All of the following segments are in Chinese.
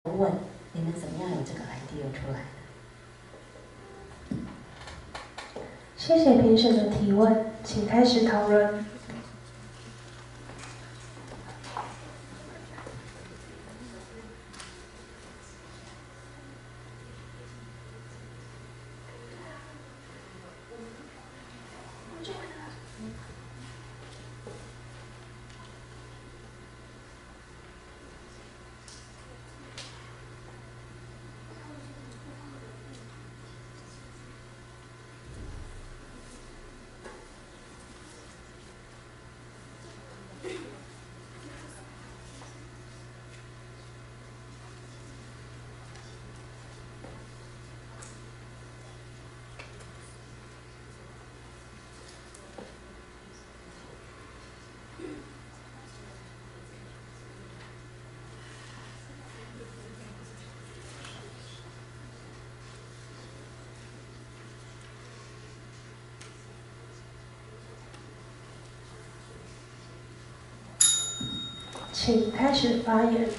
问你们怎么样有这个 idea 出来的？谢谢评审的提问，请开始讨论。请开始发言。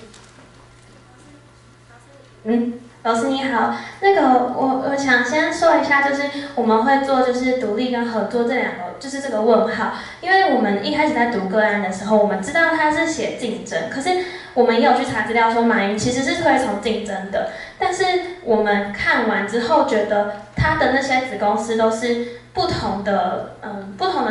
老师你好，我想先说一下，就是我们会做就是独立跟合作这两个，就是这个问号，因为我们一开始在读个案的时候，我们知道他是写竞争，可是我们也有去查资料说马云其实是推崇竞争的，但是我们看完之后觉得他的那些子公司都是不同的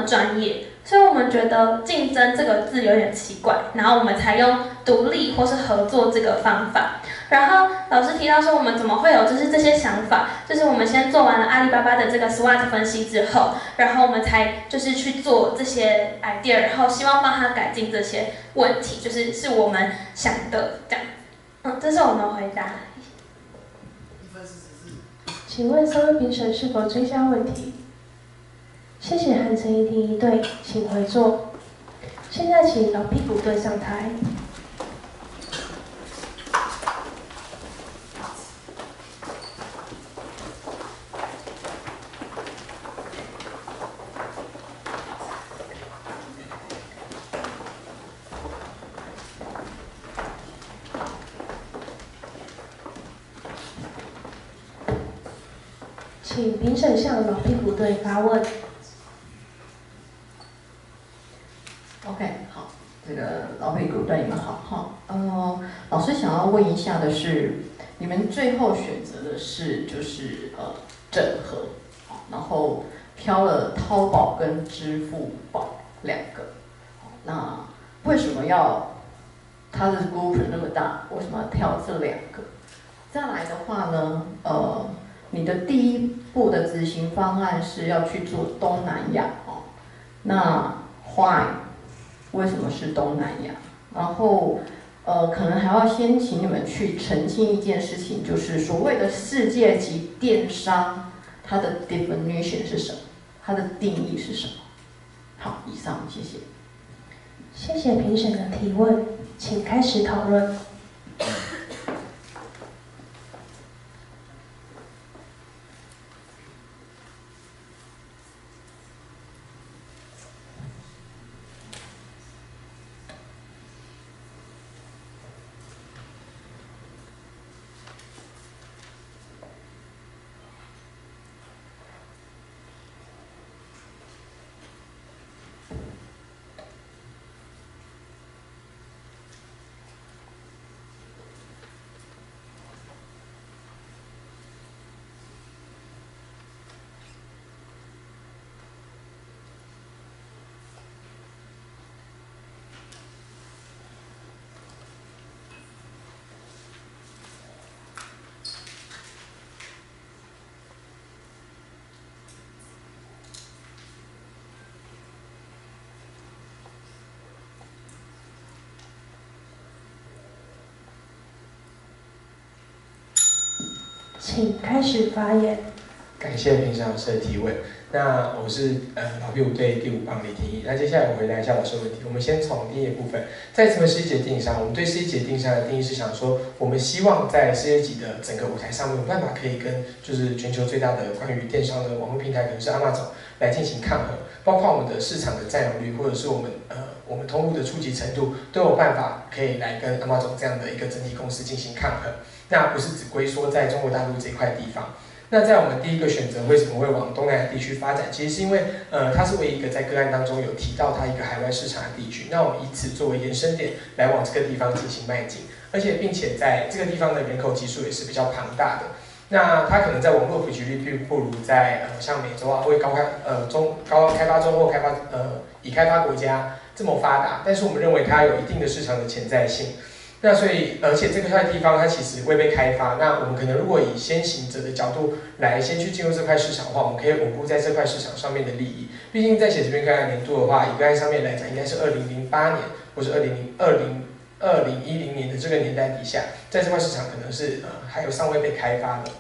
专业。所以我们觉得竞争这个字有点奇怪，然后我们才用独立或是合作这个方法。然后老师提到说我们怎么会有就是这些想法，就是我们先做完了阿里巴巴的这个 SWOT 分析之后，然后我们才就是去做这些 idea， 然后希望帮他改进这些问题，是我们想的这样。这是我们回答。请问三位评审是否追加问题？谢谢汉城一厅一队，请回座。现在请老屁股队上台。请评审向老屁股队发问。OK， 好，这个老屁股队你们好哈。老师想要问一下的是，你们最后选择的是就是整合，然后挑了淘宝跟支付宝两个，那为什么要它的 group 那么大？为什么要挑这两个？再来的话呢，你的第一步的执行方案是要去做东南亚哦，那 why？ 为什么是东南亚？然后可能还要先请你们去澄清一件事情，就是所谓的世界级电商，它的 definition 是什么？它的定义是什么？好，以上，谢谢。谢谢评审的提问，请开始讨论。请开始发言。感谢评审老师的提问。那我是老屁股队第5棒李廷义。那接下来我回答一下老师的问题。我们先从定义的部分，在成为世界级的定义上，我们对世界级的定义上的定义是想说，我们希望在世界级的整个舞台上面，有办法可以跟就是全球最大的关于电商的网络平台，可能是Amazon来进行抗衡，包括我们的市场的占有率，或者是我我们通路的触及程度，都有办法可以来跟 Amazon 这样的一个整体公司进行抗衡。那不是只龟缩在中国大陆这块地方。那在我们第一个选择为什么会往东南亚地区发展，其实是因为它是唯一一个在个案当中有提到它一个海外市场的地区。那我们以此作为延伸点来往这个地方进行迈进，而且并且在这个地方的人口基数也是比较庞大的。那它可能在网络普及率并不如在像美洲啊或高开发中或已开发国家这么发达，但是我们认为它有一定的市场的潜在性。那所以，而且这块地方它其实未被开发，那我们可能如果以先行者的角度来先去进入这块市场的话，我们可以稳固在这块市场上面的利益。毕竟在写这边个案年度的话，以个案上面来讲，应该是2008年或是2010年的这个年代底下，在这块市场可能是还有尚未被开发的。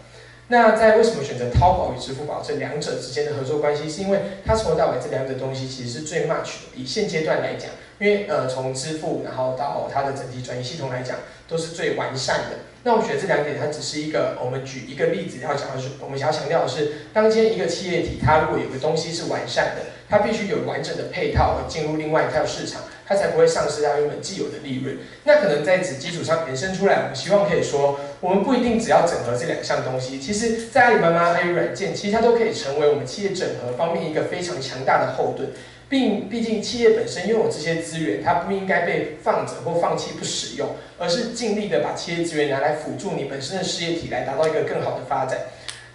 那在为什么选择淘宝与支付宝这两者之间的合作关系，是因为它从头到尾这两者东西其实是最 match 的。以现阶段来讲，因为从支付然后到它的整体转移系统来讲，都是最完善的。那我们选这两点，它只是一个，我们举一个例子要讲的是，我们想要强调的是，当今天一个企业体，它如果有个东西是完善的，它必须有完整的配套而进入另外一条市场，它才不会丧失它原本既有的利润。那可能在此基础上延伸出来，我们希望可以说，我们不一定只要整合这两项东西，其实在阿里巴巴、AU 软件，其实它都可以成为我们企业整合方面一个非常强大的后盾。毕竟企业本身拥有这些资源，它不应该被放着或放弃不使用，而是尽力的把企业资源拿来辅助你本身的事业体，来达到一个更好的发展。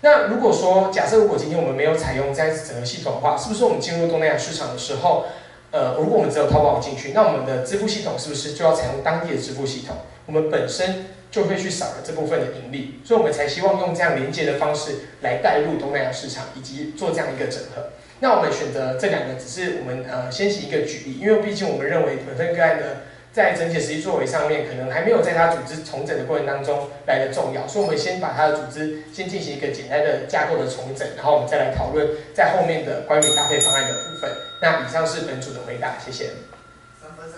那如果说假设如果今天我们没有采用这样子整个系统的话，是不是我们进入东南亚市场的时候，如果我们只有淘宝进去，那我们的支付系统是不是就要采用当地的支付系统？我们本身就会去少了这部分的盈利，所以我们才希望用这样连接的方式来带入东南亚市场，以及做这样一个整合。那我们选择这两个，只是我们先行一个举例，因为毕竟我们认为本份个案呢，在整体实际作为上面，可能还没有在它组织重整的过程当中来的重要，所以我们先把它的组织先进行一个简单的架构的重整，然后我们再来讨论在后面的关于搭配方案的部分。那以上是本组的回答，谢谢。3分34。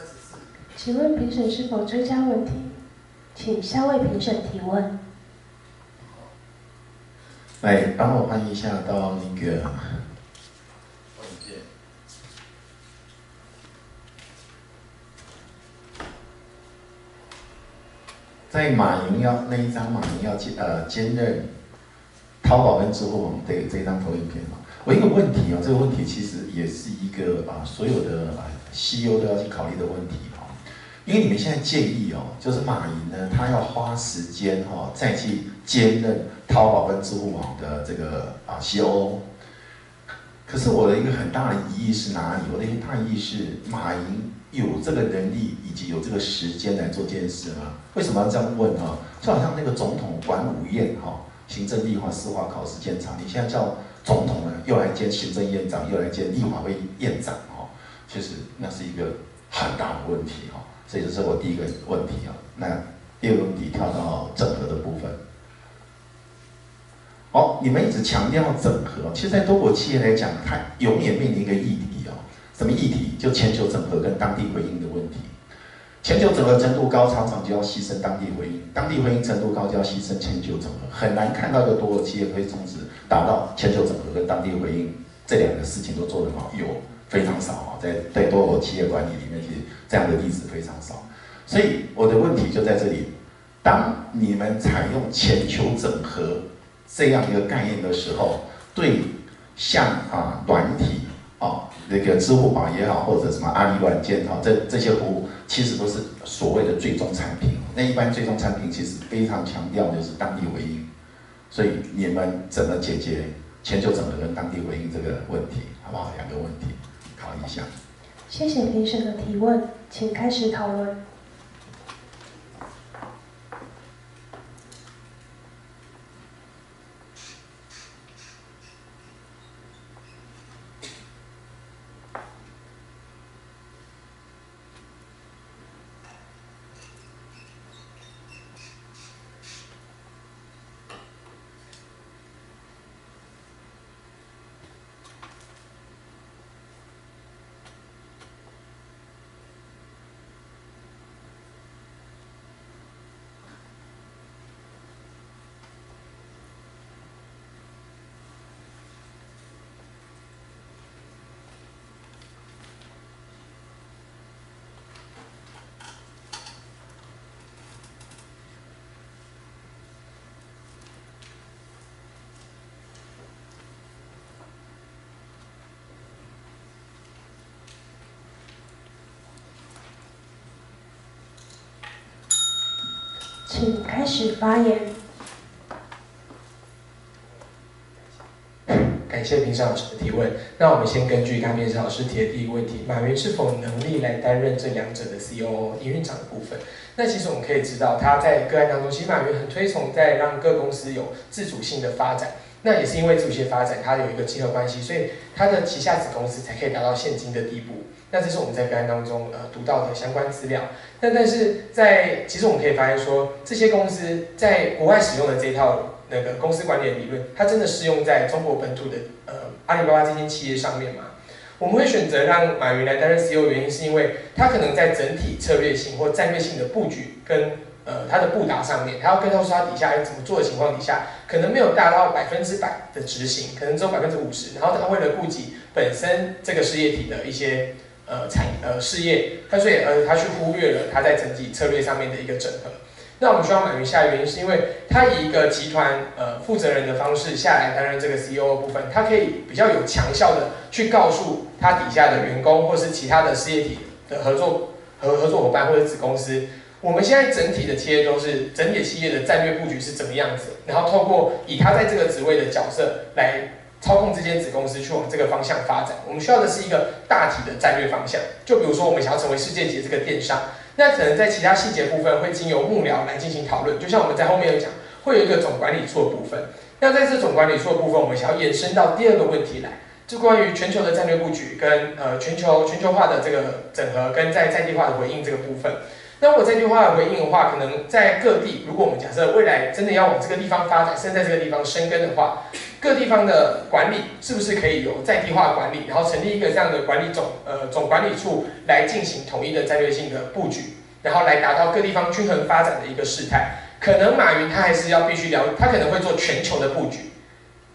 请问评审是否追加问题？请下位评审提问。来，帮我翻译一下到那个文件。在马云那一张马云要兼任淘宝跟支付宝这张投影片嘛，我一个问题这个问题其实也是一个所有的CEO 都要去考虑的问题因为你们现在建议就是马云呢，他要花时间再去兼任淘宝跟支付宝的这个COO。可是我的一个很大的疑义是哪里？我的一个大疑义是，马云有这个能力以及有这个时间来做这件事吗？为什么要这样问就好像那个总统管午宴行政、立法、司法、考试、监察，你现在叫总统呢，又来兼行政院长，又来兼立法会院长其实那是一个很大的问题所以这是我第一个问题那第二个问题跳到整合的部分。你们一直强调整合，其实，在多国企业来讲，它永远面临一个议题什么议题？就全球整合跟当地回应的问题。全球整合程度高，常常就要牺牲当地回应；当地回应程度高，就要牺牲全球整合。很难看到一个多国企业可以同时达到全球整合跟当地回应这两个事情都做得好，有非常少在多国企业管理里面，其实这样的例子非常少。所以我的问题就在这里：当你们采用全球整合这样一个概念的时候，对像软体那个支付宝也好，或者什么阿里软件这些服务，其实都是所谓的最终产品。那一般最终产品其实非常强调就是当地回应，所以你们怎么解决全球整合跟当地回应这个问题，好不好？两个问题考虑一下。谢谢评审的提问，请开始讨论。请开始发言。感谢评审老师的提问。那我们先根据刚刚评审老师提的第一个问题，马云是否有能力来担任这两者的 COO 营运长的部分？那其实我们可以知道，他在个案当中，其实马云很推崇在让各公司有自主性的发展。那也是因为自主性的发展，它有一个竞合关系，所以它的旗下子公司才可以达到现今的地步。那这是我们在个案当中读到的相关资料。但是其实我们可以发现说，这些公司在国外使用的这一套那个公司管理的理论，它真的适用在中国本土的阿里巴巴这间企业上面吗？我们会选择让马云来担任 CEO 的原因，是因为他可能在整体策略性或战略性的布局跟他的布达上面，他要跟他说他底下怎么做的情况底下，可能没有达到100%的执行，可能只有50%。然后他为了顾及本身这个事业体的一些事业，所以他去忽略了他在整体策略上面的一个整合。那我们需要马云下的原因，是因为他以一个集团负责人的方式下来担任这个 CEO 部分，他可以比较有强效的去告诉他底下的员工或是其他的事业体的合作伙伴或者子公司，我们现在整体的企业都是整体企业的战略布局是怎么样子，然后透过以他在这个职位的角色来操控这间子公司去往这个方向发展。我们需要的是一个大体的战略方向，就比如说我们想要成为世界级的这个电商。那可能在其他细节部分会经由幕僚来进行讨论，就像我们在后面有讲，会有一个总管理处的部分。那在这总管理处的部分，我们想要延伸到第二个问题来，就关于全球的战略布局跟全球化的这个整合跟在地化的回应这个部分。那如果在地化的回应的话，可能在各地，如果我们假设未来真的要往这个地方发展，甚至在这个地方生根的话，各地方的管理是不是可以由在地化管理，然后成立一个这样的管理总管理处来进行统一的战略性的布局，然后来达到各地方均衡发展的一个事态。可能马云他还是要必须他可能会做全球的布局。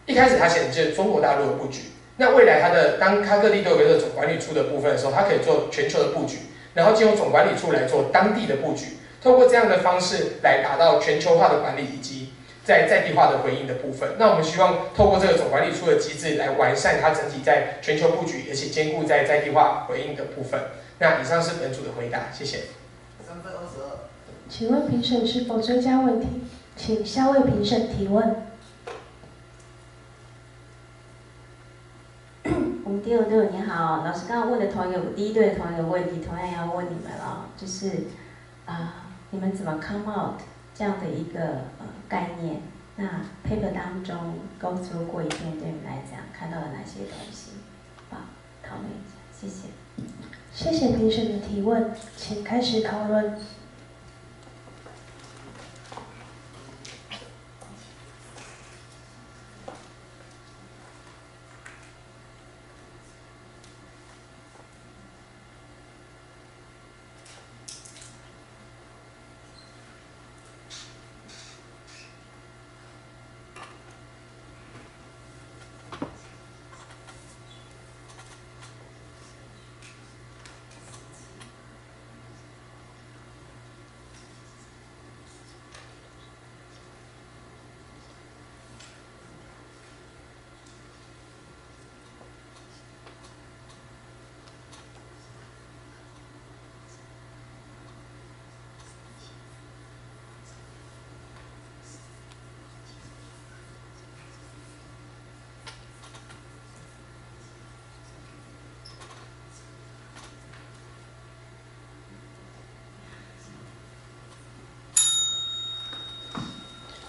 一开始他选择中国大陆的布局，那未来当他各地都有一个总管理处的部分的时候，他可以做全球的布局。然后经由总管理处来做当地的布局，透过这样的方式来达到全球化的管理以及在地化的回应的部分。那我们希望透过这个总管理处的机制来完善它整体在全球布局，而且兼顾在地化回应的部分。那以上是本组的回答，谢谢。3分22。请问评审是否追加问题？请下位评审提问。我们666你好，老师刚刚问的第一对的同一个问题，同样要问你们了，就是你们怎么 come out 这样的一个概念？那 paper 当中 go through 过一遍，对你们来讲看到了哪些东西？讨论一下，谢谢。谢谢评审的提问，请开始讨论。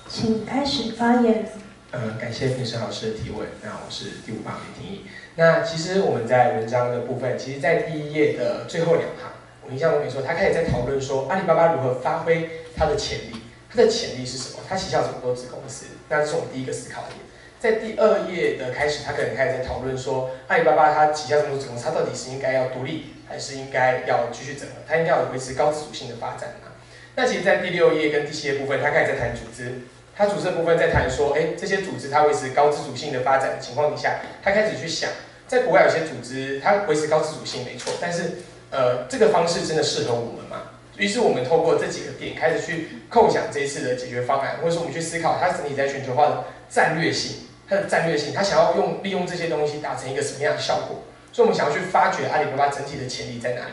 请开始发言。感谢评审老师的提问。那我是第5棒林廷义。那其实我们在文章的部分，其实在第1页的最后2行，我印象中没错，他开始在讨论说阿里巴巴如何发挥它的潜力。它的潜力是什么？它旗下有这么多子公司，那这是我们第一个思考点。在第2页的开始，他可能开始在讨论说，阿里巴巴它旗下这么多子公司，它到底是应该要独立，还是应该要继续整合？它应该要维持高自主性的发展嘛？那其实，在第6页跟第7页部分，他开始在谈组织。他组织的部分在谈说，这些组织它维持高自主性的发展的情况底下，他开始去想，在国外有些组织它维持高自主性没错，但是这个方式真的适合我们吗？于是我们透过这几个点开始去构想这一次的解决方案，或者说我们去思考它整体在全球化的战略性，它的战略性，它想要利用这些东西达成一个什么样的效果？所以我们想要去发掘阿里巴巴整体的潜力在哪里。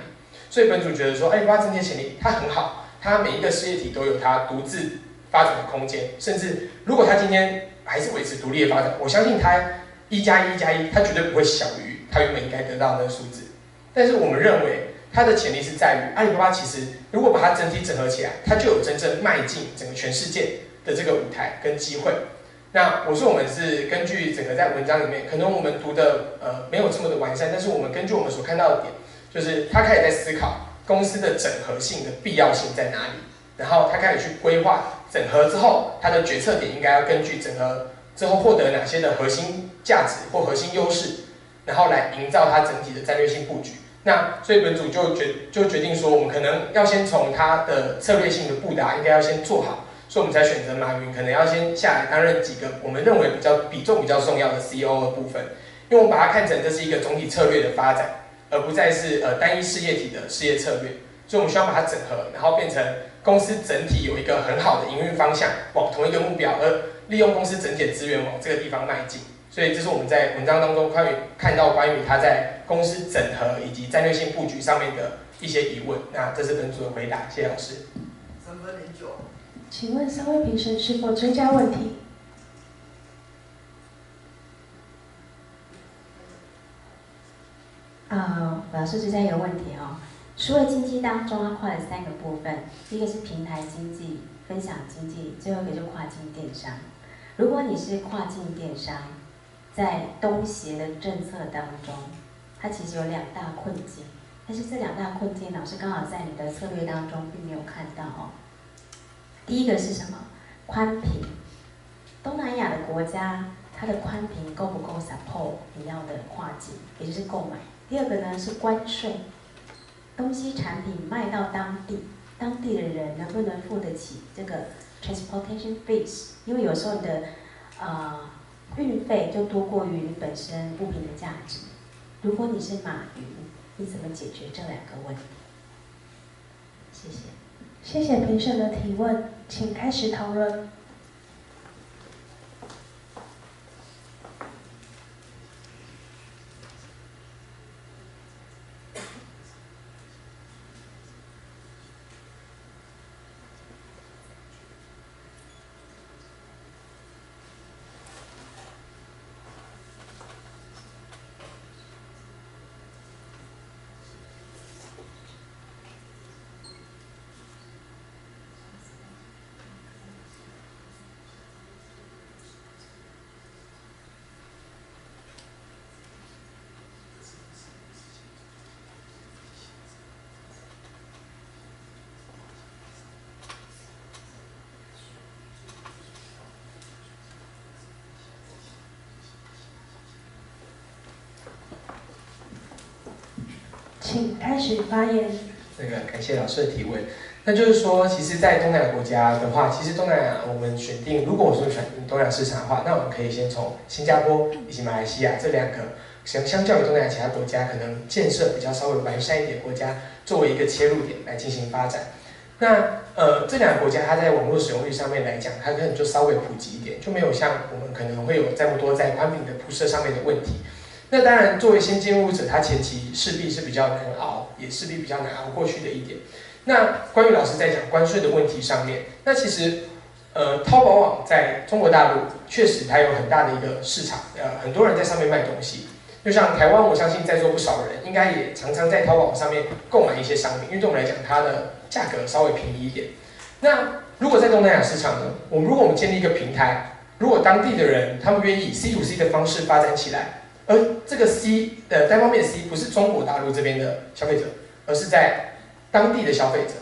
所以本组觉得说，阿里巴巴整体的潜力它很好。它每一个事业体都有它独自发展的空间，甚至如果它今天还是维持独立的发展，我相信它1+1+1，它绝对不会小于它原本应该得到的那个数字。但是我们认为它的潜力是在于阿里巴巴其实如果把它整体整合起来，它就有真正迈进整个全世界的这个舞台跟机会。那我说我们是根据整个在文章里面，可能我们读的没有这么的完善，但是我们根据我们所看到的点，就是他开始在思考公司的整合性的必要性在哪里，然后他开始去规划整合之后，他的决策点应该要根据整合之后获得哪些的核心价值或核心优势，然后来营造它整体的战略性布局。那所以本组就决定说，我们可能要先从它的策略性的布达应该要先做好，所以我们才选择马云可能要先下来担任几个我们认为比重比较重要的 CEO 的部分，因为我们把它看成这是一个总体策略的发展，而不再是单一事业体的事业策略，所以我们需要把它整合，然后变成公司整体有一个很好的营运方向，往同一个目标，而利用公司整体的资源往这个地方迈进。所以这是我们在文章当中看到关于他在公司整合以及战略性布局上面的一些疑问。那这是本组的回答，谢谢老师。3分09。请问3位评审是否追加问题？老师之前有个问题哦。数位经济当中，它跨了3个部分，第一个是平台经济、分享经济，最后一个就跨境电商。如果你是跨境电商，在东协的政策当中，它其实有2大困境，但是这2大困境，老师刚好在你的策略当中并没有看到哦。第一个是什么？宽频。东南亚的国家，它的宽频够不够 support 你要的跨境，也就是购买。第二个呢是关税，东西产品卖到当地，当地的人能不能付得起这个 transportation fees？ 因为有时候你的运费就多过于你本身物品的价值。如果你是马云，你怎么解决这2个问题？谢谢。谢谢评审的提问，请开始讨论。请开始发言。感谢老师的提问。那就是说，其实，在东南亚国家的话，其实东南亚我们选定，如果我说选定东南亚市场的话，那我们可以先从新加坡以及马来西亚这2个相较于东南亚其他国家可能建设比较稍微完善一点的国家，作为一个切入点来进行发展。那这2个国家它在网络使用率上面来讲，它可能就稍微普及一点，就没有像我们可能会有这么多在宽频的铺设上面的问题。那当然，作为先进入者，它前期势必是比较难熬，也势必比较难熬过去的一点。那关于老师在讲关税的问题上面，那其实淘宝网在中国大陆确实它有很大的一个市场，很多人在上面卖东西。就像台湾，我相信在座不少人应该也常常在淘宝网上面购买一些商品，因为对我们来讲，它的价格稍微便宜一点。那如果在东南亚市场呢，如果我们建立一个平台，如果当地的人他们愿意以 C to C 的方式发展起来，而这个 C 单方面的 C 不是中国大陆这边的消费者，而是在当地的消费者。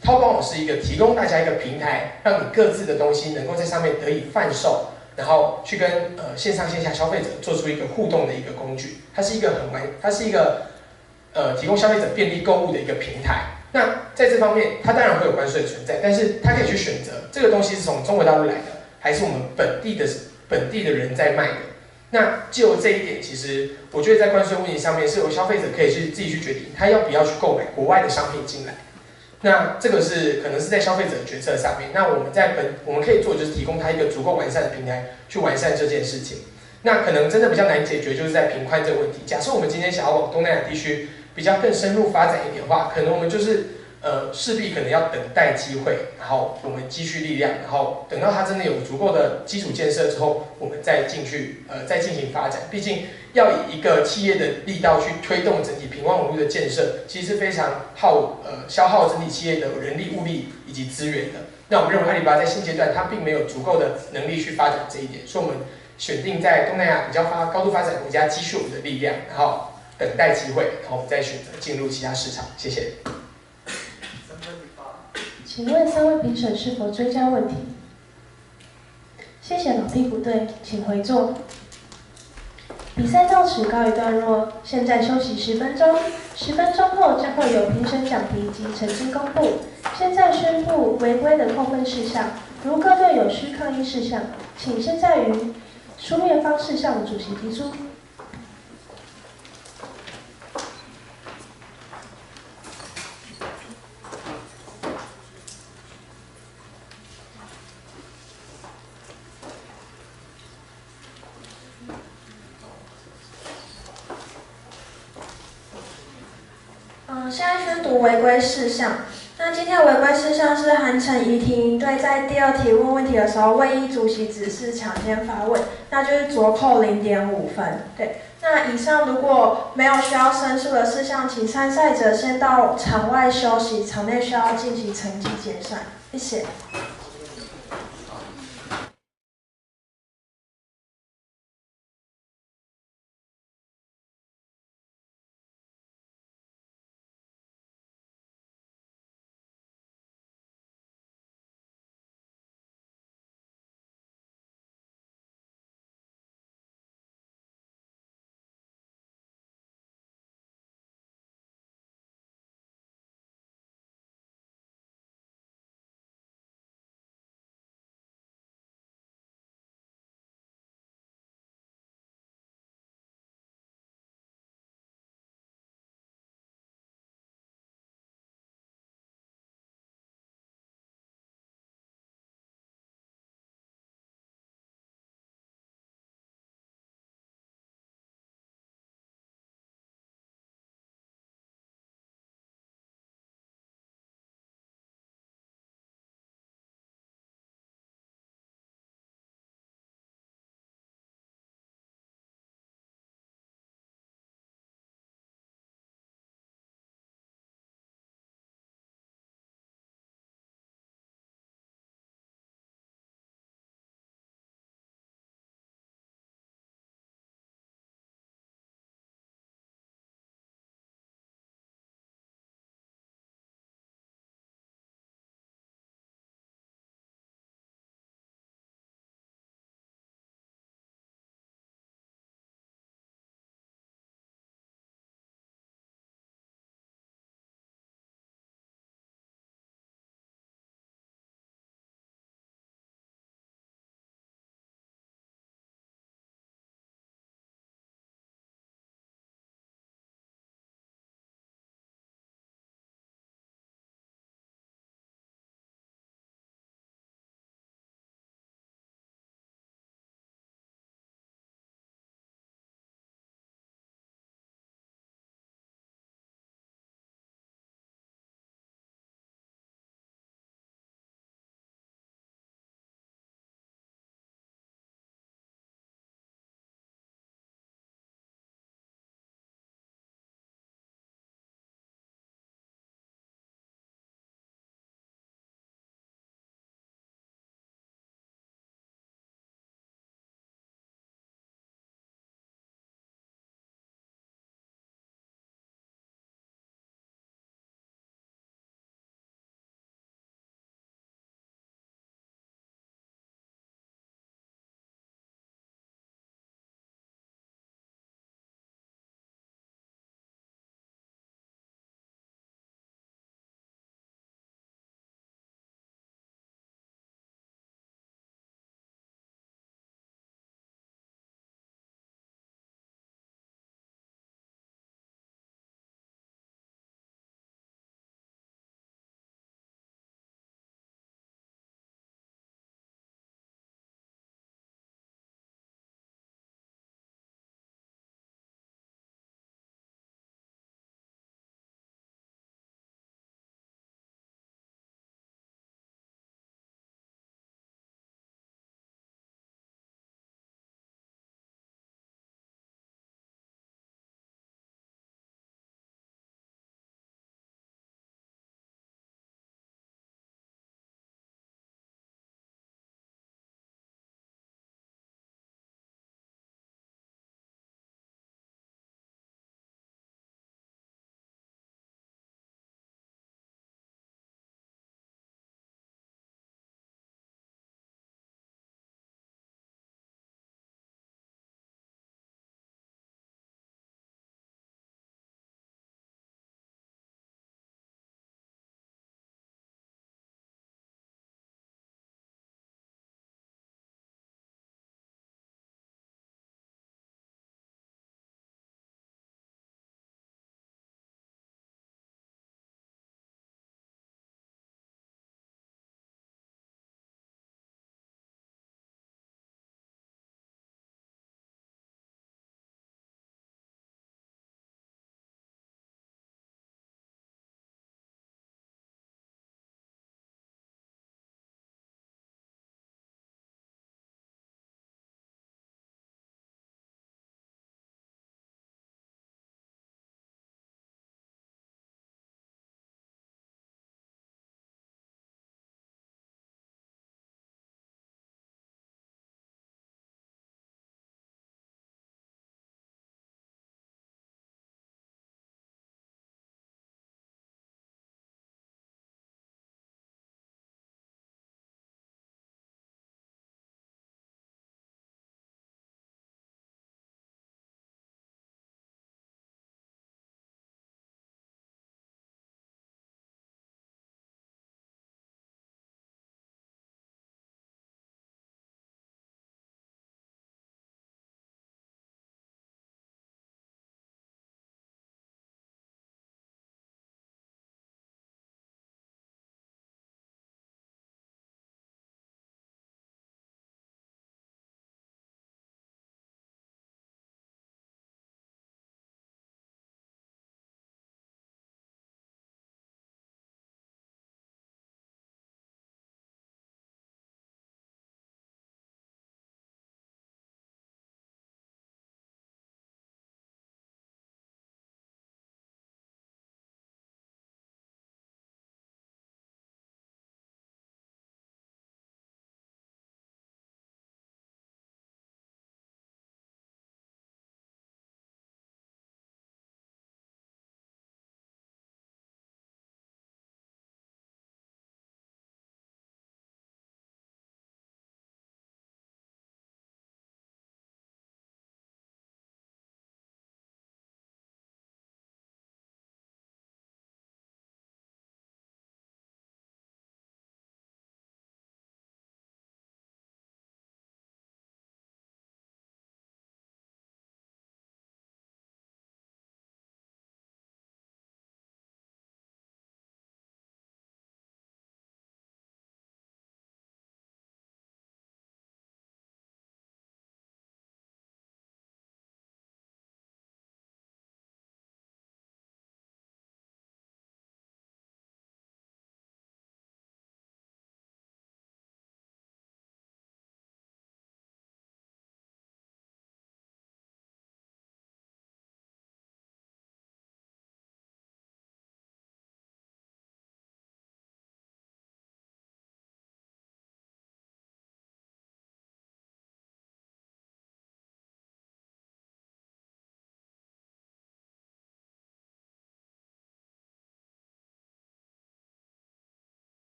淘宝网是一个提供大家一个平台，让你各自的东西能够在上面得以贩售，然后去跟线上线下消费者做出一个互动的一个工具。它是一个提供消费者便利购物的一个平台。那在这方面，它当然会有关税的存在，但是它可以去选择这个东西是从中国大陆来的，还是我们本地的人在卖的。那就这一点，其实我觉得在关税问题上面，是由消费者可以自己去决定，他要不要去购买国外的商品进来。那这个可能是在消费者的决策上面。那我们可以做的就是提供他一个足够完善的平台，去完善这件事情。那可能真的比较难解决，就是在频宽这个问题。假设我们今天想要往东南亚地区比较更深入发展一点的话，可能我们就是势必可能要等待机会，然后我们积蓄力量，然后等到它真的有足够的基础建设之后，我们再进行发展。毕竟要以一个企业的力道去推动整体平望网络的建设，其实是非常消耗整体企业的人力、物力以及资源的。那我们认为阿里巴巴在现阶段它并没有足够的能力去发展这一点，所以我们选定在东南亚比较高度发展国家积蓄我们的力量，然后等待机会，然后我们再选择进入其他市场。谢谢。请问3位评审是否追加问题？谢谢老屁股队，请回座。比赛到此告一段落，现在休息10分钟，10分钟后将会有评审讲题及成绩公布。现在宣布违规的扣分事项，如各队有需抗议事项，请现在于书面方式向主席提出。现在宣读违规事项。那今天的违规事项是韩城怡婷营队在第2题问问题的时候未依主席指示抢先发问，那就是酌扣0.5分。对，那以上如果没有需要申诉的事项，请参赛者先到场外休息，场内需要进行成绩结算。谢谢。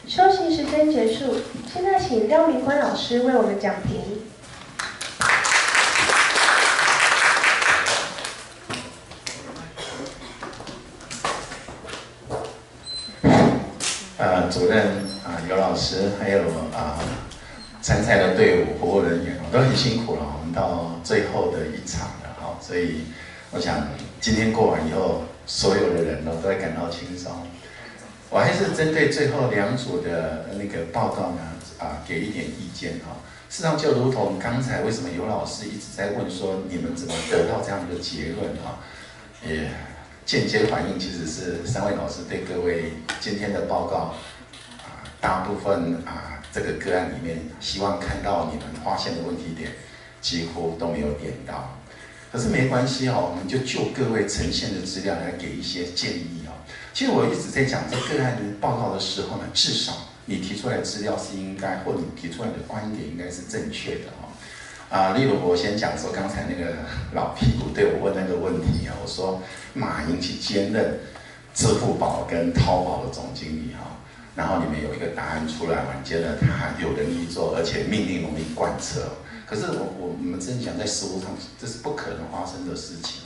休息时间结束，现在请廖明坤老师为我们讲评。主任尤老师，还有参赛的队伍、服务人员都很辛苦了。我们到最后的一场了，所以我想今天过完以后，所有的人都会感到轻松。我还是针对最后2组的那个报告呢，给一点意见哈。事实上，就如同刚才为什么尤老师一直在问说你们怎么得到这样的结论哈，也间接反映其实是3位老师对各位今天的报告大部分这个个案里面，希望看到你们发现的问题点几乎都没有点到。可是没关系我们就各位呈现的资料来给一些建议其实我一直在讲这个案报告的时候呢，至少你提出来的资料是应该，或你提出来的观点应该是正确的例如我先讲说刚才那个老屁股对我问那个问题我说马云去兼任支付宝跟淘宝的总经理然后你们有一个答案出来嘛，接着他有能力做，而且命令容易贯彻。可是我们真的讲在实务上，这是不可能发生的事情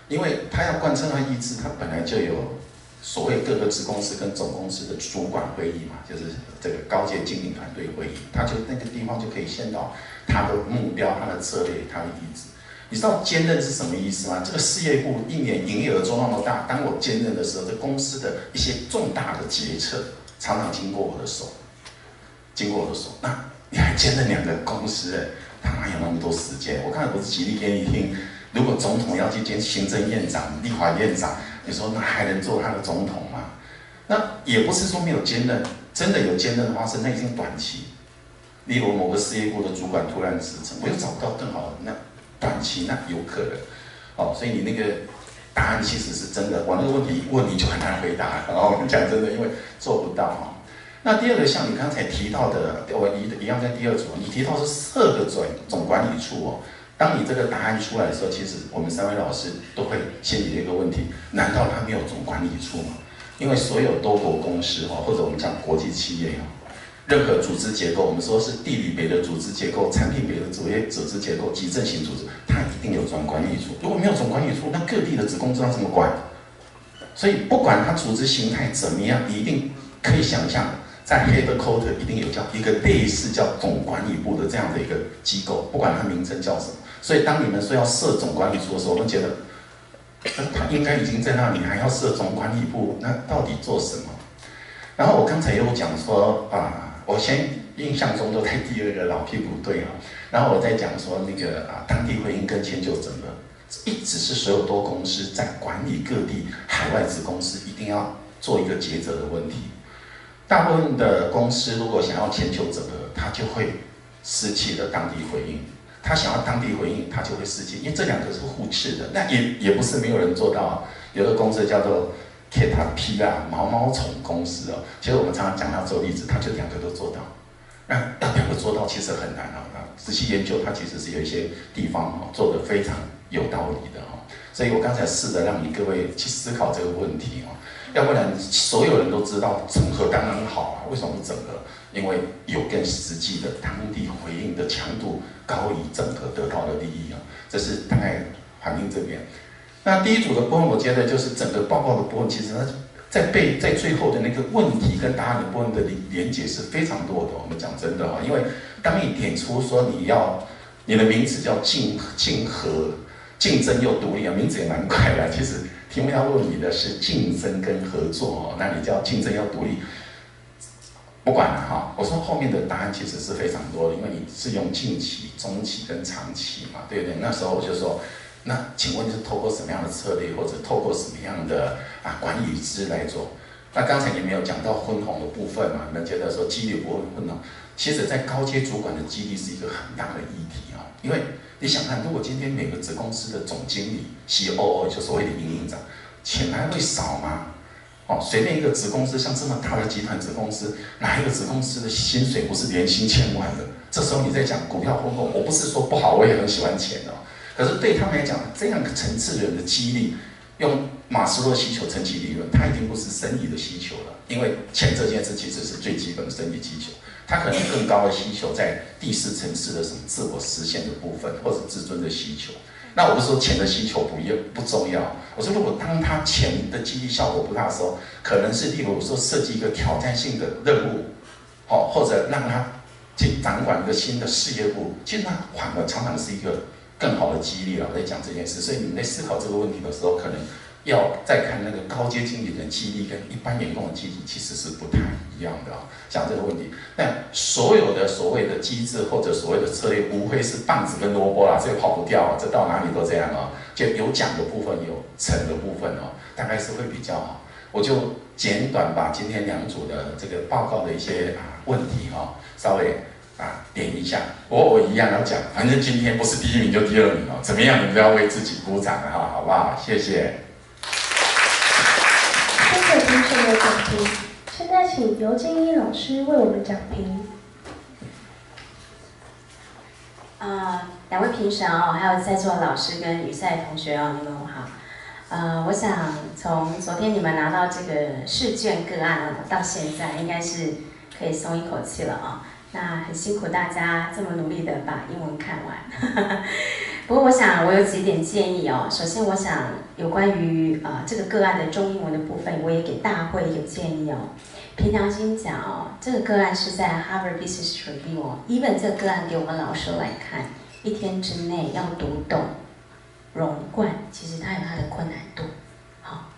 因为他要贯彻他意志，他本来就有所谓各个子公司跟总公司的主管会议嘛，就是这个高阶经理团队会议，他就那个地方就可以先到他的目标、他的策略、他的意志。你知道兼任是什么意思吗？这个事业部1年营业额做那么大，当我兼任的时候，这公司的一些重大的决策常常经过我的手，那你还兼任2个公司他哪有那么多时间？我刚才不是举例给你听，如果总统要去兼行政院长、立法院长，你说那还能做他的总统吗？那也不是说没有兼任，真的有兼任的话，是那已经短期。例如某个事业部的主管突然辞呈，我又找不到更好的，那短期那有可能所以你那个答案其实是真的。我那个问题问你就很难回答，我讲真的，因为做不到那第二个，像你刚才提到的，我一样在第2组，你提到是设个总管理处当你这个答案出来的时候，其实我们3位老师都会先有一个问题：难道他没有总管理处吗？因为所有多国公司或者我们讲国际企业任何组织结构，我们说是地理别的组织结构、产品别的组织结构、集正型组织，它一定有总管理处。如果没有总管理处，那各地的子公司要怎么管？所以不管它组织形态怎么样，你一定可以想象，在 headquarter 一定有一个类似叫总管理部的这样的一个机构，不管它名称叫什么。所以当你们说要设总管理处的时候，我们觉得它应该已经在那里，还要设总管理部，那到底做什么？然后我刚才又讲说我先印象中都在第2个老屁股队然后我再讲说那个当地回应跟迁就整合，一直是所有多公司在管理各地海外子公司一定要做一个抉择的问题。大部分的公司如果想要迁就整合，他就会失去了当地回应。他想要当地回应，他就会失去，因为这2个是互斥的。那也不是没有人做到有的公司叫做 Caterpillar 毛毛虫公司其实我们常常讲到这个例子，他就2个都做到。那要2个做到其实很难仔细研究，它其实是有一些地方做得非常有道理的所以我刚才试着让各位去思考这个问题要不然所有人都知道整合当然好为什么不整合？因为有更实际的当地回应的强度高于整合得到的利益这是大概反映这边。那第1组的部分，我觉得就是整个报告的部分，其实它在最后的那个问题跟答案的部分的连结是非常多的。我们讲真的因为当你点出说你的名字叫竞争又独立名字也蛮快的。其实题目要问你的是竞争跟合作那你叫竞争又独立，不管了我说后面的答案其实是非常多的，因为你是用近期、中期跟长期嘛，对不对？那时候我就说，那请问是透过什么样的策略，或者透过什么样的管理师来做？那刚才你没有讲到分红的部分嘛？你们觉得说激励不会分红，其实在高阶主管的激励是一个很大的议题因为你想看，如果今天每个子公司的总经理、COO 就所谓的营运长，钱还会少吗？随便一个子公司，像这么大的集团子公司，哪一个子公司的薪水不是年薪1000万的？这时候你在讲股票分红，我不是说不好，我也很喜欢钱可是对他们来讲，这样层次人的激励，用马斯洛需求层级理论，它已经不是生理的需求了，因为钱这件事其实是最基本的生理需求，它可能更高的需求在第四层次的什么自我实现的部分，或者自尊的需求。那我不是说钱的需求不重要，我说如果当他钱的激励效果不大的时候，可能是例如说设计一个挑战性的任务，或者让他去掌管一个新的事业部，其实那反而常常是一个更好的激励了。我在讲这件事，所以你们在思考这个问题的时候，可能要再看那个高阶经理人的激励跟一般员工的激励其实是不太一样的啊。讲这个问题，那所有的所谓的机制或者所谓的策略，无非是棒子跟萝卜啦，这个跑不掉啊，这到哪里都这样啊。就有奖的部分，有惩的部分哦，大概是会比较好。我就简短把今天两组的这个报告的一些问题稍微点一下。我一样要讲，反正今天不是第一名就第二名怎么样你们都要为自己鼓掌好不好？谢谢。谢谢评审的讲评，现在请刘静一老师为我们讲评。两位评审还有在座的老师跟与赛同学你们好。我想从昨天你们拿到这个试卷个案到现在，应该是可以松一口气了那很辛苦大家这么努力的把英文看完。不过我想我有几点建议首先我想有关于这个个案的中英文的部分，我也给大会一个建议凭良心讲这个个案是在 Harvard Business Review这个个案给我们老师来看，1天之内要读懂融贯，其实它有它的困难度。好，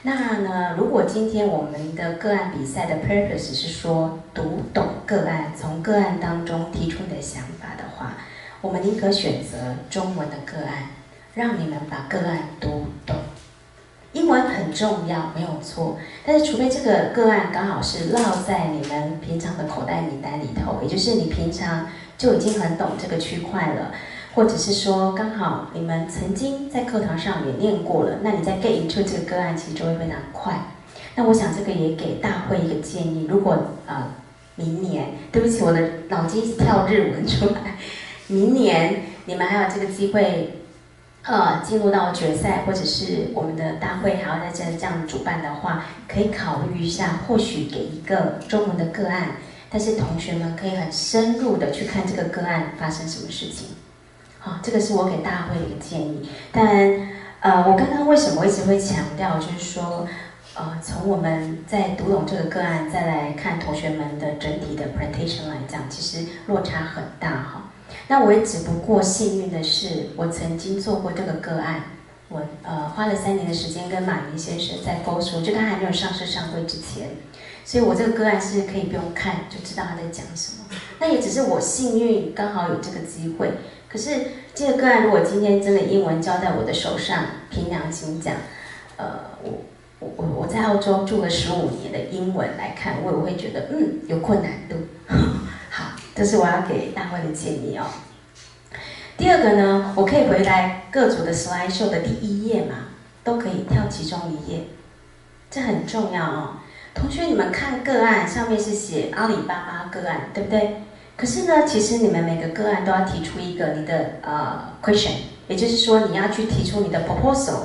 那呢，如果今天我们的个案比赛的 purpose 是说读懂个案，从个案当中提出你的想法的话，我们宁可选择中文的个案，让你们把个案读懂。英文很重要，没有错，但是除非这个个案刚好是落在你们平常的口袋名单里头，也就是你平常就已经很懂这个区块了，或者是说刚好你们曾经在课堂上也念过了，那你在 get into 这个个案其实就会非常快。那我想这个也给大会一个建议，如果明年，对不起我的脑筋一直跳日文出来，明年你们还有这个机会进入到决赛，或者是我们的大会还要在这样主办的话，可以考虑一下，或许给一个中文的个案，但是同学们可以很深入的去看这个个案发生什么事情。好，这个是我给大会的一个建议。但我刚刚为什么一直会强调，就是说从我们在读懂这个个案，再来看同学们的整体的 presentation 来讲，其实落差很大那我也只不过幸运的是，我曾经做过这个个案，我花了3年的时间跟马云先生在沟通，就他还没有上市上柜之前，所以我这个个案是可以不用看就知道他在讲什么。那也只是我幸运刚好有这个机会。可是这个个案如果今天真的英文交在我的手上，凭良心讲，我在澳洲住了15年的英文来看，我也会觉得有困难度。好，这是我要给大会的建议第二个呢，我可以回来各组的 slide show 的第1页嘛，都可以跳其中1页，这很重要同学，你们看个案上面是写阿里巴巴个案，对不对？可是呢，其实你们每个个案都要提出一个你的question， 也就是说你要去提出你的 proposal。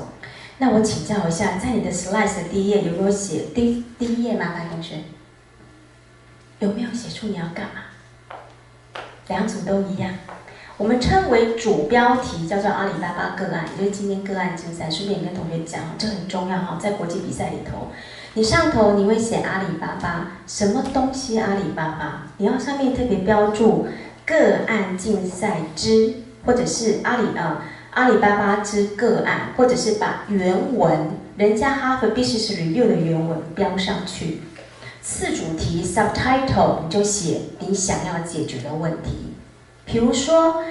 那我请教一下，在你的 slides 的第1页有没有写第1页麻烦同学有没有写出你要干嘛？两组都一样，我们称为主标题叫做阿里巴巴个案，也就是今天个案竞赛。顺便跟同学讲，这很重要在国际比赛里头，你上头你会写阿里巴巴，什么东西阿里巴巴？你要上面特别标注个案竞赛之，或者是阿里巴巴之个案，或者是把原文人家哈佛 Business Review 的原文标上去。次主题 subtitle 你就写你想要解决的问题，比如说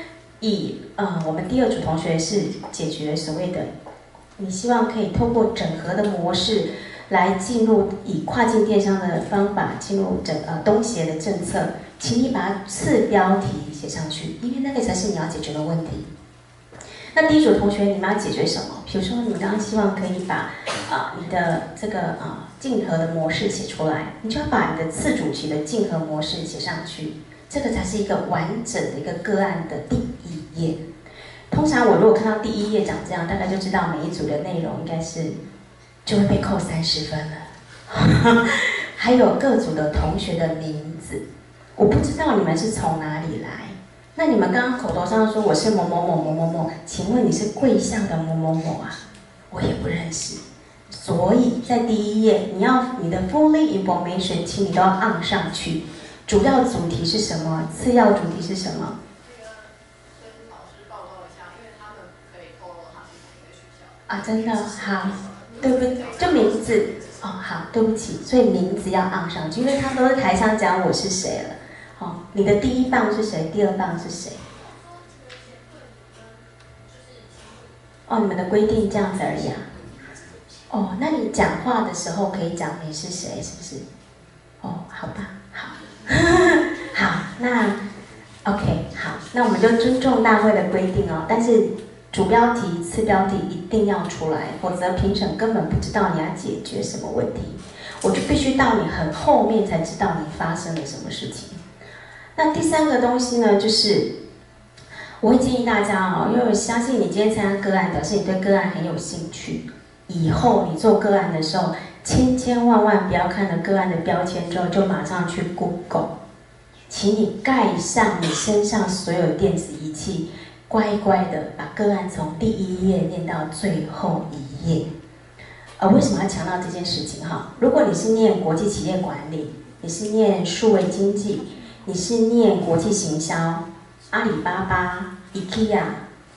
我们第2组同学是解决所谓的你希望可以透过整合的模式来进入以跨境电商的方法进入东协的政策，请你把次标题写上去，因为那个才是你要解决的问题。那第1组同学你们要解决什么？比如说你刚刚希望可以把你的这个竞合的模式写出来，你就要把你的次主题的竞合模式写上去，这个才是一个完整的一个个案的第1页。通常我如果看到第1页长这样，大概就知道每一组的内容应该是就会被扣30分了。还有各组的同学的名字。我不知道你们是从哪里来。那你们刚刚口头上说我是某某某某某某，请问你是贵校的某某某啊？我也不认识。所以在第一页，你的 fully information， 请你都要按上去。主要主题是什么？次要主题是什么？跟老师报告一下，因为他们可以透露他是哪一个学校。啊，真的好，对不起，就名字哦，好，对不起，所以名字要按上去，因为他都在台上讲我是谁了。哦，你的第一棒是谁？第二棒是谁？哦，你们的规定这样子而已啊。哦，那你讲话的时候可以讲你是谁，是不是？哦，好吧，好，好，那 OK， 好，那我们就尊重大会的规定哦。但是主标题、次标题一定要出来，否则评审根本不知道你要解决什么问题。我就必须到你很后面才知道你发生了什么事情。那第三个东西呢，就是我会建议大家哦，因为我相信你今天参加个案，表示你对个案很有兴趣。以后你做个案的时候，千万不要看了个案的标签之后就马上去 Google， 请你盖上你身上所有电子仪器，乖乖的把个案从第一页念到最后一页。为什么要强调这件事情哈？如果你是念国际企业管理，你是念数位经济，你是念国际行销，阿里巴巴、IKEA、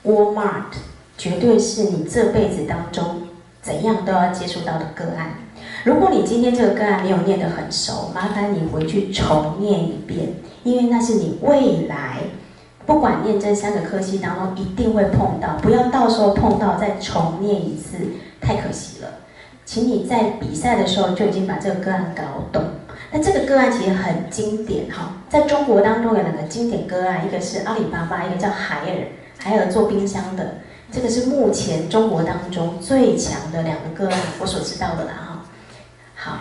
Walmart， 绝对是你这辈子当中怎样都要接触到的个案。如果你今天这个个案没有念得很熟，麻烦你回去重念一遍，因为那是你未来不管念这3个科系当中一定会碰到，不要到时候碰到再重念一次，太可惜了。请你在比赛的时候就已经把这个个案搞懂。那这个个案其实很经典哈，在中国当中有2个经典个案，一个是阿里巴巴，一个叫海尔做冰箱的，这个是目前中国当中最强的2个个案，我所知道的啦哈。好，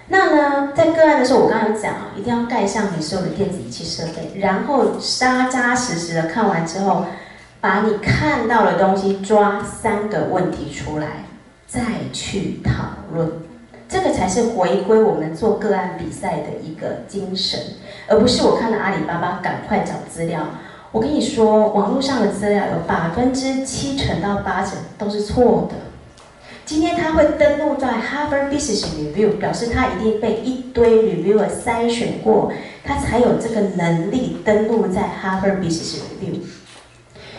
那呢在个案的时候，我刚刚有讲啊，一定要盖上你所有的电子仪器设备，然后扎实的看完之后，把你看到的东西抓3个问题出来，再去讨论。这个才是回归我们做个案比赛的一个精神，而不是我看了阿里巴巴赶快找资料。我跟你说，网络上的资料有70%到80%都是错的。今天他会登录在 Harvard Business Review， 表示他一定被一堆 reviewer 筛选过，他才有这个能力登录在 Harvard Business Review。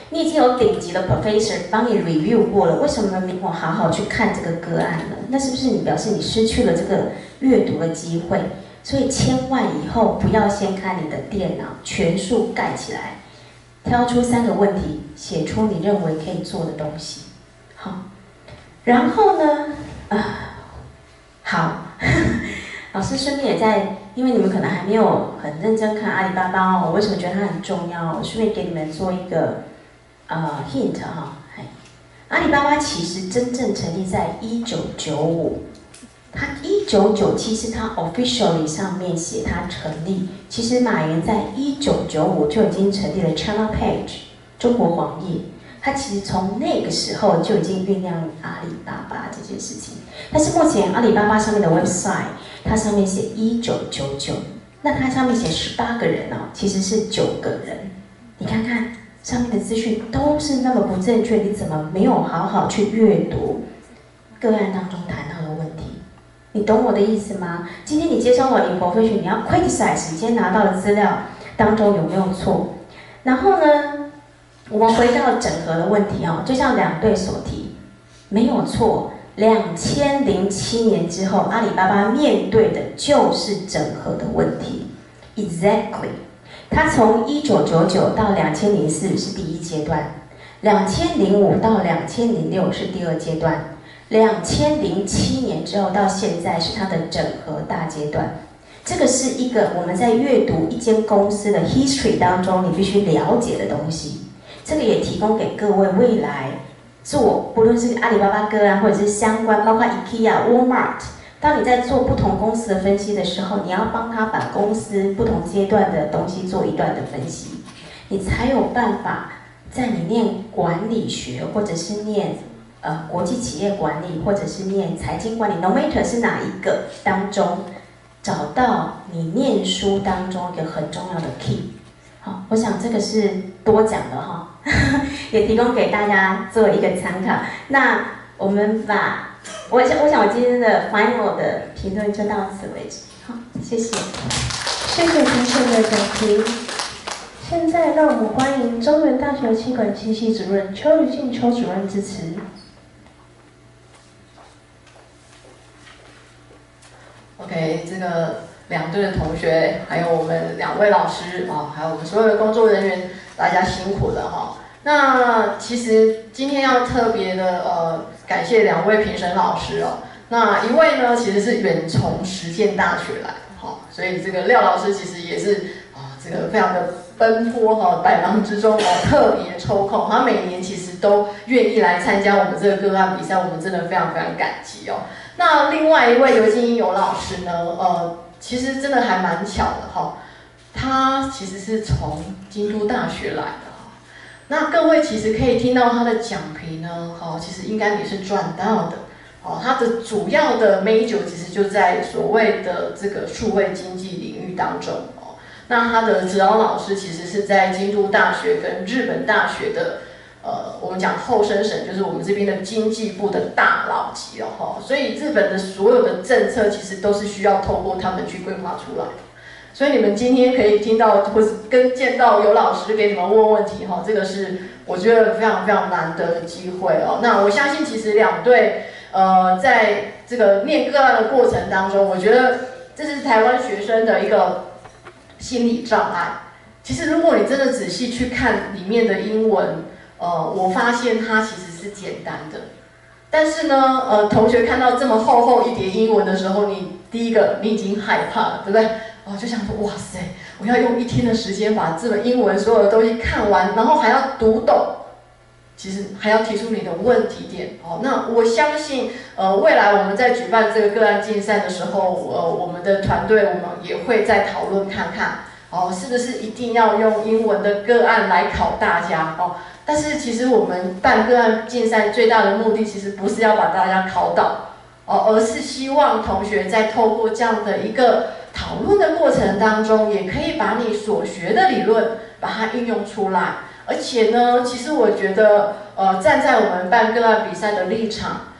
你已经有顶级的 professor 帮你 review 过了，为什么你不好好去看这个个案呢？那是不是你表示你失去了这个阅读的机会？所以千万以后不要先看你的电脑，全数盖起来，挑出3个问题，写出你认为可以做的东西。好，然后呢，好，老师顺便也在，因为你们可能还没有很认真看阿里巴巴哦，我为什么觉得它很重要？我顺便给你们做一个hint 哈，阿里巴巴其实真正成立在1995，它1997是它 officially 上面写它成立，其实马云在1995就已经成立了 China Page 中国黄页，它其实从那个时候就已经酝酿阿里巴巴这件事情。但是目前阿里巴巴上面的 website， 它上面写1999，那它上面写18个人哦，其实是9个人，你看看。上面的资讯都是那么不正确，你怎么没有好好去阅读个案当中谈到的问题？你懂我的意思吗？今天你接收了 information， 你要 criticize 你今天拿到的资料当中有没有错？然后呢，我们回到整合的问题哦，就像2队所提，没有错。2007年之后，阿里巴巴面对的就是整合的问题 ，exactly。它从1999到2004是第1阶段，2005到2006是第2阶段，2007年之后到现在是它的整合大阶段。这个是一个我们在阅读一间公司的 history 当中你必须了解的东西。这个也提供给各位未来做，不论是阿里巴巴个案或者是相关，包括 IKEA、Walmart。当你在做不同公司的分析的时候，你要帮他把公司不同阶段的东西做一段的分析，你才有办法在你念管理学，或者是念国际企业管理，或者是念财经管理 ，no matter 是哪一个当中，找到你念书当中一个很重要的 key。好，我想这个是多讲的哈，也提供给大家做一个参考。那我们我想我今天的 final 的评论就到此为止。好，谢谢。谢谢评审的讲评。现在让我们欢迎中原大学企管系主任邱于静邱主任致辞。OK， 这个2队的同学，还有我们2位老师啊，还有我们所有的工作人员，大家辛苦了哈。那其实今天要特别的感谢2位评审老师哦。那一位呢，其实是远从实践大学来，好，所以这个廖老师其实也是这个非常的奔波哈，百忙之中特别抽空，他每年其实都愿意来参加我们这个个案比赛，我们真的非常非常感激哦。那另外一位尤金英游老师呢，其实真的还蛮巧的哈，他其实是从京都大学来的哈。那各位其实可以听到他的讲评呢，其实应该也是赚到的。他的主要的 major 其实就在所谓的这个数位经济领域当中哦。那他的指导老师其实是在京都大学跟日本大学的，我们讲后生省，就是我们这边的经济部的大佬级了哈。所以日本的所有的政策其实都是需要透过他们去规划出来的。所以你们今天可以听到或是见到有老师给你们问问题哈，这个是我觉得非常非常难得的机会哦。那我相信其实2队。在这个念个案的过程当中，我觉得这是台湾学生的一个心理障碍。其实如果你真的仔细去看里面的英文，我发现它其实是简单的。但是呢，同学看到这么厚一叠英文的时候，第一个你已经害怕了，对不对？就想说哇塞，我要用1天的时间把这个英文所有的东西看完，然后还要读懂。其实还要提出你的问题点哦。那我相信，未来我们在举办这个个案竞赛的时候，我们的团队我们也会再讨论看看，是不是一定要用英文的个案来考大家哦？但是其实我们办个案竞赛最大的目的，其实不是要把大家考倒而是希望同学在透过这样的一个讨论的过程当中，也可以把你所学的理论把它应用出来。而且呢，其实我觉得，站在我们办个案比赛的立场，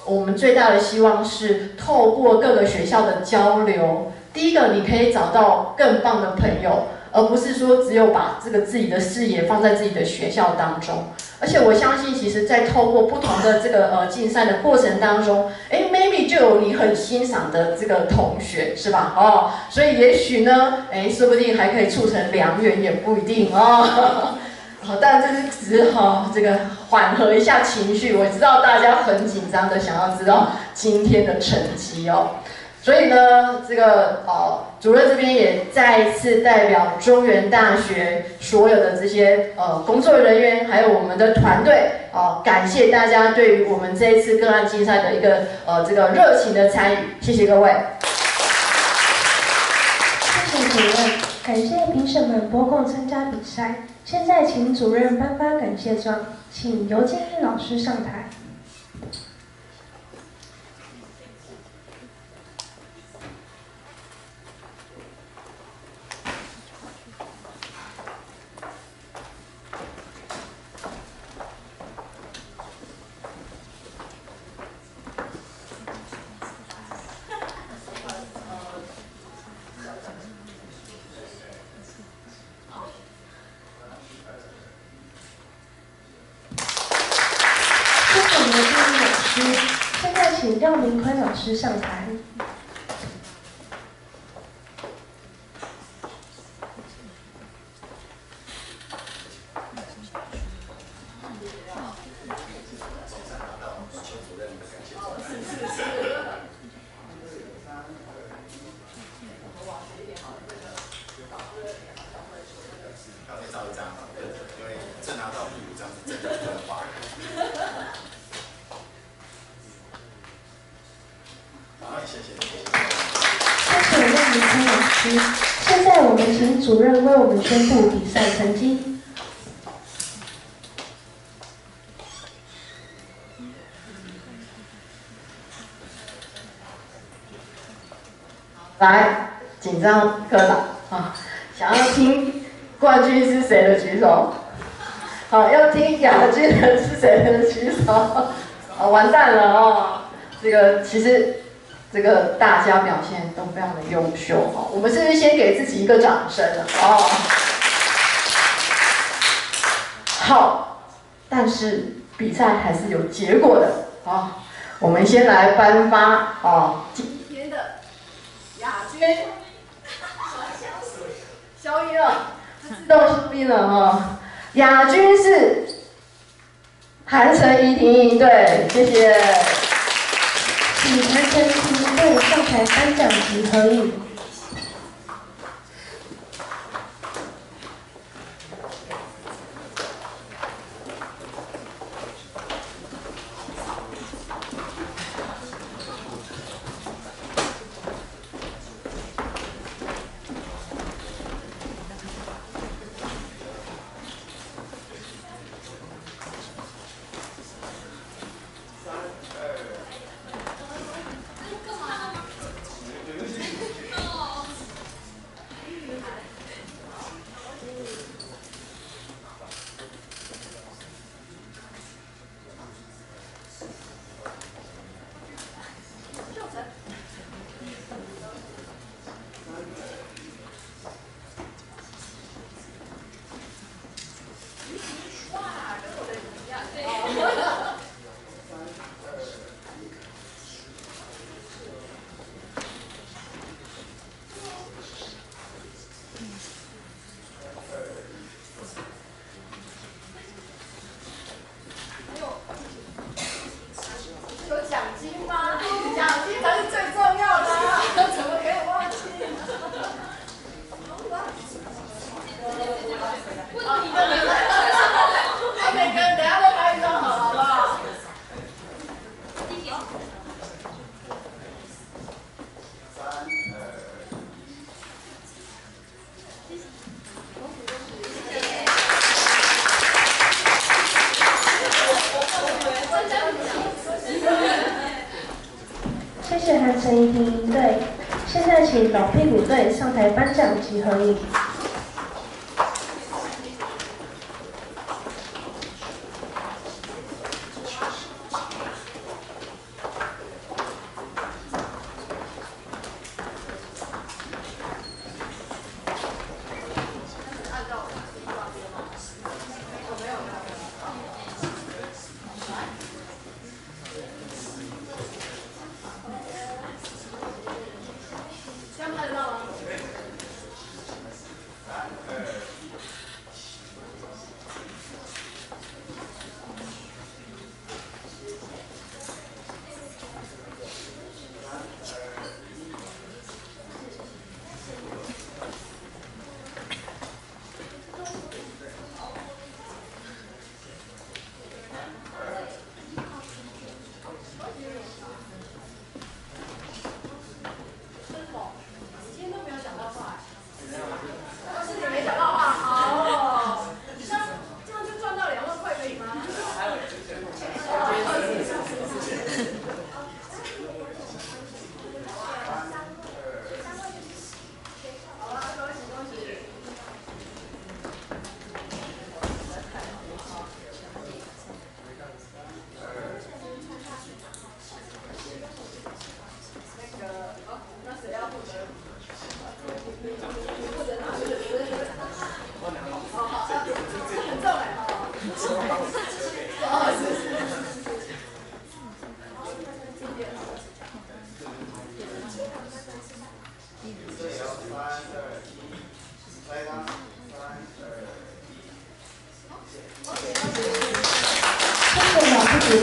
我们最大的希望是透过各个学校的交流。第一个，你可以找到更棒的朋友，而不是说只有把这个自己的视野放在自己的学校当中。而且我相信，其实，在透过不同的这个竞赛的过程当中，maybe 就有你很欣赏的这个同学，是吧？所以也许呢，说不定还可以促成良缘，也不一定哦。但这是只是这个缓和一下情绪。我知道大家很紧张的想要知道今天的成绩哦。所以呢，这个主任这边也再一次代表中原大学所有的这些工作人员，还有我们的团队感谢大家对于我们这一次个案竞赛的一个这个热情的参与，谢谢各位。谢谢主任，感谢评审们拨空参加比赛。现在请主任颁发感谢状，请尤金英老师上台。现在请廖明坤老师上台。谢谢廖明坤老师。现在我们请主任为我们宣布比赛成绩。来，紧张科长啊，想要听冠军是谁的举手？好，要听亚军的是谁的举手？啊，完蛋了哦！这个其实这个大家表现都非常的优秀哈，我们是不是先给自己一个掌声哦？好，但是比赛还是有结果的啊。我们先来颁发啊今天的亚军，消音了，自动消音了啊。亚军是韩城怡婷营队，谢谢。请韩城怡婷营队上台颁奖及合影。谢谢韩城怡婷营队，现在请老屁股队上台颁奖及合影。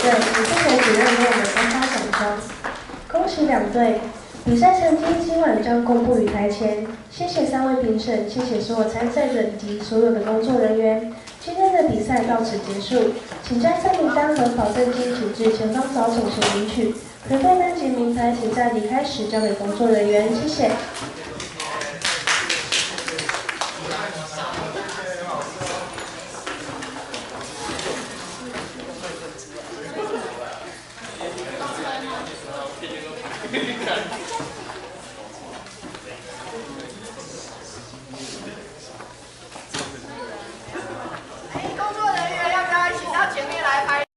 队，也谢谢主任给我们颁发奖章。恭喜两队，比赛成绩今晚将公布于台前。谢谢3位评审，谢谢所有参赛者以及所有的工作人员。今天的比赛到此结束，请将赛名单和保证金请至前方早请前领取。回馈单及名牌，请在离开时交给工作人员，谢谢。